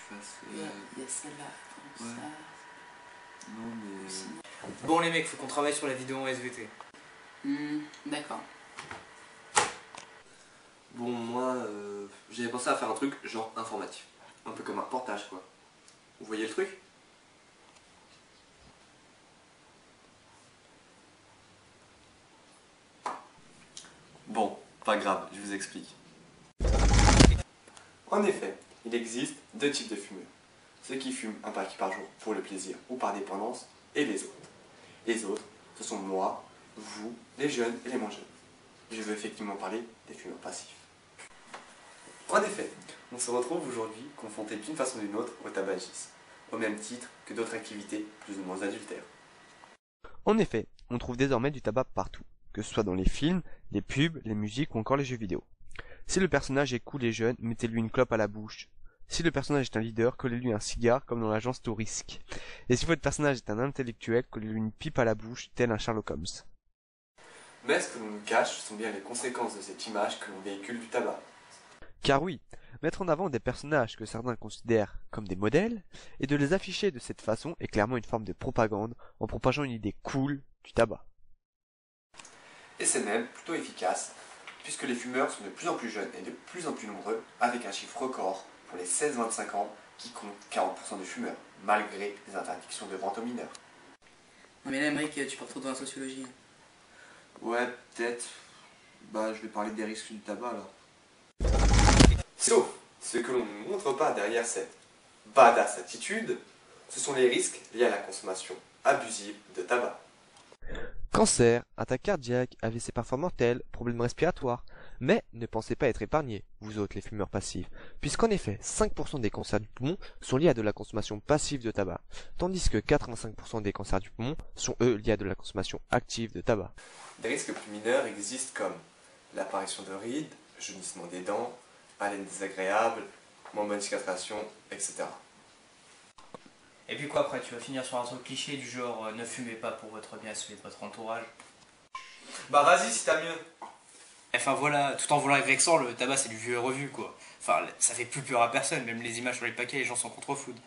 fasse... Il y a celle-là, comme ça. Non mais... Bon les mecs, faut qu'on travaille sur la vidéo en SVT. D'accord. Bon, moi, j'avais pensé à faire un truc genre informatif. Un peu comme un reportage, quoi. Vous voyez le truc? Bon, pas grave, je vous explique. En effet, il existe deux types de fumeurs. Ceux qui fument un paquet par jour pour le plaisir ou par dépendance, et les autres. Les autres, ce sont moi, vous, les jeunes et les moins jeunes. Je veux effectivement parler des fumeurs passifs. En effet, on se retrouve aujourd'hui confrontés d'une façon ou d'une autre au tabagisme, au même titre que d'autres activités plus ou moins adultères. En effet, on trouve désormais du tabac partout, que ce soit dans les films, les pubs, les musiques ou encore les jeux vidéo. Si le personnage est cool et jeune, mettez-lui une clope à la bouche. Si le personnage est un leader, collez-lui un cigare comme dans l'agence Tourisque. Et si votre personnage est un intellectuel, collez-lui une pipe à la bouche, tel un Sherlock Holmes. Mais ce que l'on nous cache sont bien les conséquences de cette image que l'on véhicule du tabac. Car oui, mettre en avant des personnages que certains considèrent comme des modèles, et de les afficher de cette façon est clairement une forme de propagande en propageant une idée cool du tabac. Et c'est même plutôt efficace, puisque les fumeurs sont de plus en plus jeunes et de plus en plus nombreux, avec un chiffre record pour les 16-25 ans qui compte 40% de fumeurs, malgré les interdictions de vente aux mineurs. Non mais là, Emmerich, tu pars trop dans la sociologie. Ouais, peut-être. Bah, je vais parler des risques du tabac, alors. Sauf ce que l'on ne montre pas derrière cette badass attitude, ce sont les risques liés à la consommation abusive de tabac. Cancer, attaque cardiaque, AVC parfois mortel, problèmes respiratoires. Mais ne pensez pas être épargnés, vous autres les fumeurs passifs, puisqu'en effet 5% des cancers du poumon sont liés à de la consommation passive de tabac, tandis que 85% des cancers du poumon sont eux liés à de la consommation active de tabac. Des risques plus mineurs existent comme l'apparition de rides, jaunissement des dents, haleine désagréable, moins bonne cicatrisation, etc. Et puis quoi après, tu vas finir sur un truc cliché du genre ne fumez pas pour votre bien, suivez votre entourage. Bah vas-y si t'as mieux. Enfin voilà, tout en voulant être vexant, le tabac c'est du vieux et revu quoi. Enfin, ça fait plus peur à personne, même les images sur les paquets, les gens s'en contrefoutent.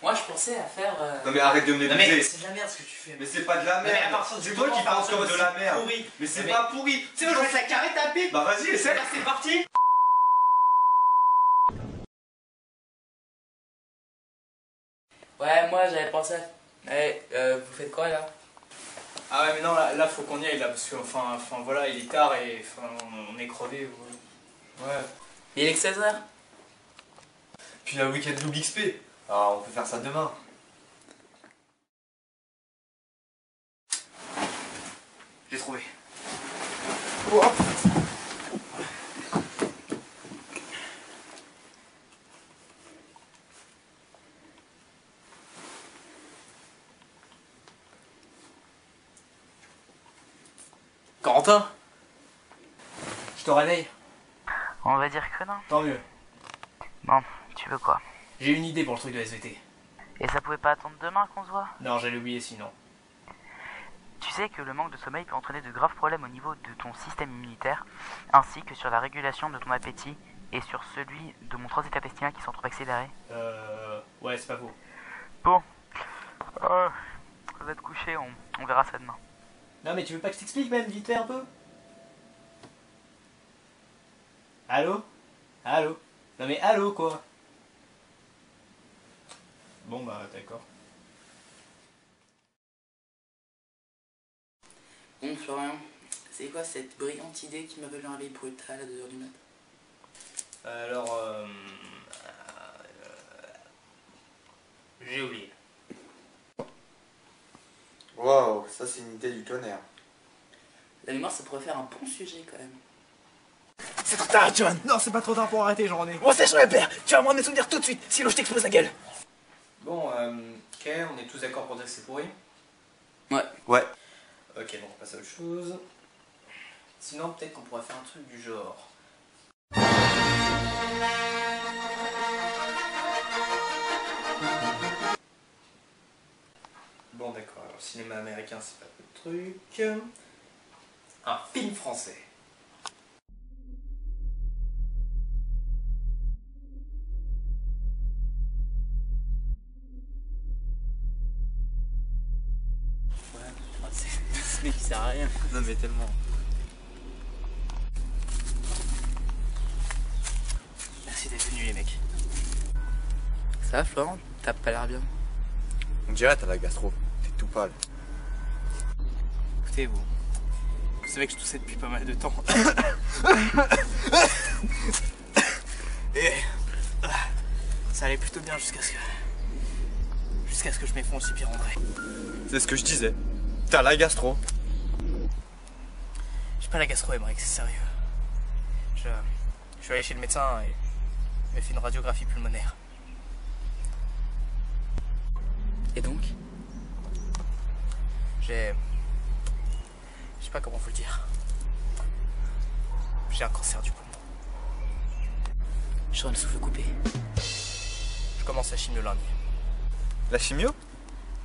Moi, je pensais à faire... Non mais arrête de me Non mais mépriser. c'est de la merde ce que tu fais. Mais c'est pas de la Mais merde. à partir du C'est toi moment qui où t'as penses un comme truc de la aussi merde. pourri. Mais c'est Mais- pas pourri. Tu sais, je vais carrer ta pipe. Bah vas-y, essaie. C'est parti. Ouais, moi, j'avais pensé à... Allez, vous faites quoi, là? Ah ouais mais non, là faut qu'on y aille là, parce que enfin voilà, il est tard et enfin, on est crevé. Ouais. Il est que 16h. Puis il y a le week-end double XP. Alors on peut faire ça demain. J'ai trouvé. Corentin, je te réveille. On va dire que non. Tant mieux. Bon, tu veux quoi? J'ai une idée pour le truc de SVT. Et ça pouvait pas attendre demain qu'on se voit? Non, j'allais oublier sinon. Tu sais que le manque de sommeil peut entraîner de graves problèmes au niveau de ton système immunitaire, ainsi que sur la régulation de ton appétit et sur celui de mon transit intestinal qui sont trop accélérés. Ouais, c'est pas faux. Bon, va te coucher, on verra ça demain. Non mais tu veux pas que je t'explique même vite fait un peu? Allô? Allô? Non mais allô quoi? Bon bah d'accord. Bon, Florian, c'est quoi cette brillante idée qui m'a valu un réveil brutal à 2h du mat'? Alors j'ai oublié. Waouh, ça c'est une idée du tonnerre. La mémoire, ça pourrait faire un bon sujet quand même. C'est trop tard, John. Non, c'est pas trop tard pour arrêter, j'en ai. Bon, c'est sur le père. Tu vas me rendre mes souvenirs tout de suite, sinon je t'explose la gueule. Bon, ok, on est tous d'accord pour dire que c'est pourri? Ouais. Ouais. Ok, donc on passe à autre chose. Sinon, peut-être qu'on pourrait faire un truc du genre. Bon, d'accord, alors cinéma américain, c'est pas le truc. Un film français. Ce mec il sert à rien. Non mais tellement. Merci d'être venus les mecs. Ça va Florent? T'as pas l'air bien. On dirait t'as la gastro. T'es tout pâle. Écoutez, vous savez que je toussais depuis pas mal de temps. Et ça allait plutôt bien jusqu'à ce que je m'effondre si pire André. C'est ce que je disais. T'as la gastro. J'ai pas la gastro, Emmerich, c'est sérieux. Je suis allé chez le médecin et il m'a fait une radiographie pulmonaire. Et donc? Je sais pas comment vous le dire. J'ai un cancer du poumon. Je sens le souffle coupé. Je commence la chimio lundi. La chimio?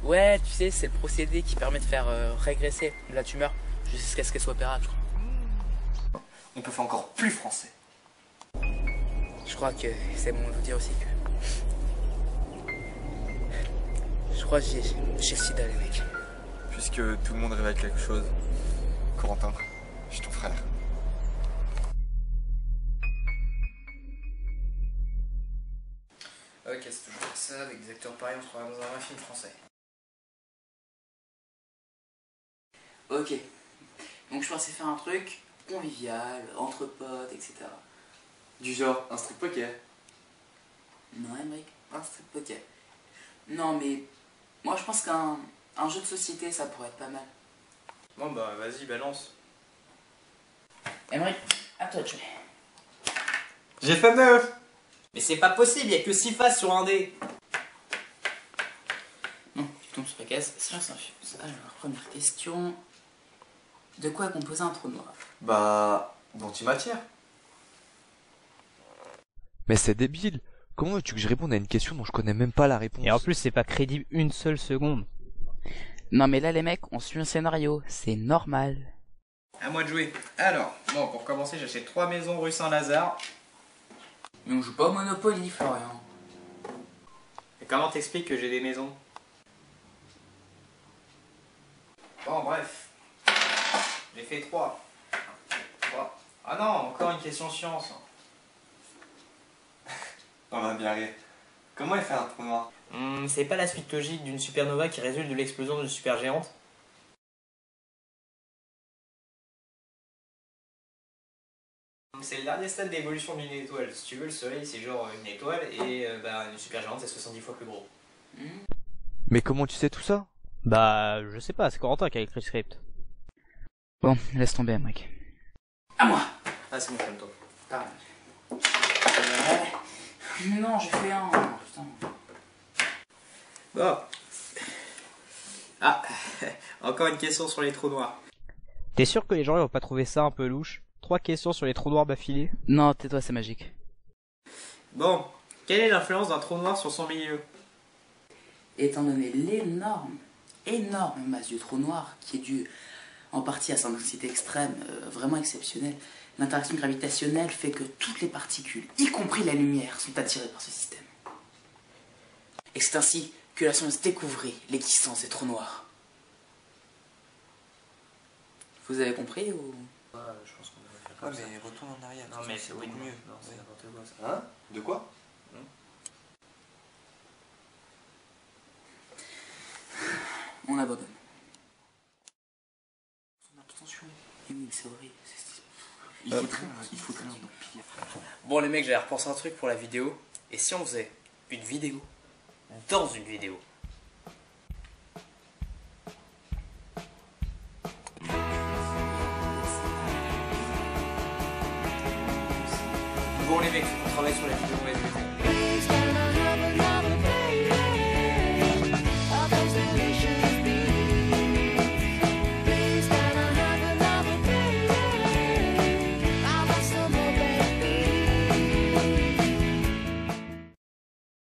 Ouais, tu sais, c'est le procédé qui permet de faire régresser la tumeur jusqu'à ce qu'elle soit opérable, je crois. On peut faire encore plus français. Je crois que c'est bon de vous dire aussi que... Je crois que j'ai le sida, les mecs. Puisque tout le monde révèle quelque chose. Corentin, je suis ton frère. Ok, c'est toujours ça, avec des acteurs pareils, on se croirait dans un vrai film français. Ok. Donc je pensais faire un truc convivial, entre potes, etc. Du genre, un strip poker. Non, Emmerich, pas un strip poker. Non, mais moi je pense qu'un jeu de société, ça pourrait être pas mal. Bon bah vas-y, balance. Emmerich, à toi de jouer. J'ai fait 9. Mais c'est pas possible, y'a que 6 faces sur un dé. Non, tu tombes sur la case, science infuse. Alors, première question. De quoi est composé un trou noir? Bah, d'antimatière. Mais c'est débile. Comment veux-tu que je réponde à une question dont je connais même pas la réponse? Et en plus, c'est pas crédible une seule seconde. Non mais là les mecs, on suit un scénario, c'est normal. À moi de jouer. Alors, bon, pour commencer, j'achète 3 maisons rue Saint-Lazare. Mais on joue pas au Monopoly, Florian. Et comment t'expliques que j'ai des maisons? Bon, bref. J'ai fait 3. Ah non, encore une question science. On va bien rire. Comment il fait un trou noir? C'est pas la suite logique d'une supernova qui résulte de l'explosion d'une supergéante? C'est le dernier stade d'évolution d'une étoile. Si tu veux, le soleil c'est genre une étoile et une supergéante c'est 70 fois plus gros. Mais comment tu sais tout ça? Bah, je sais pas, c'est Corentin qui a écrit le script. Bon, laisse tomber, Emmerich. À moi. Ah, c'est bon, calme-toi. Ah. Mais non, j'ai fait un. Putain. Bon. Ah, encore une question sur les trous noirs. T'es sûr que les gens ils vont pas trouver ça un peu louche? 3 questions sur les trous noirs d'affilée? Non, tais-toi, c'est magique. Bon, quelle est l'influence d'un trou noir sur son milieu? Étant donné l'énorme masse du trou noir, qui est due en partie à son densité extrême, vraiment exceptionnelle, l'interaction gravitationnelle fait que toutes les particules, y compris la lumière, sont attirées par ce système. Et c'est ainsi que la science découvrit l'existence des trous noirs. Vous avez compris ou... Je pense qu'on devrait faire Ouais, comme ça. mais retourne en arrière. Non, mais c'est beaucoup mieux. Non, c'est Ouais. n'importe quoi ça. Hein? De quoi? On abandonne. Attention. Oui, c'est horrible. Il faut rien. Bon les mecs, j'avais repensé un truc pour la vidéo. Et si on faisait une vidéo dans une vidéo? Bon les mecs, on travaille sur la vidéo.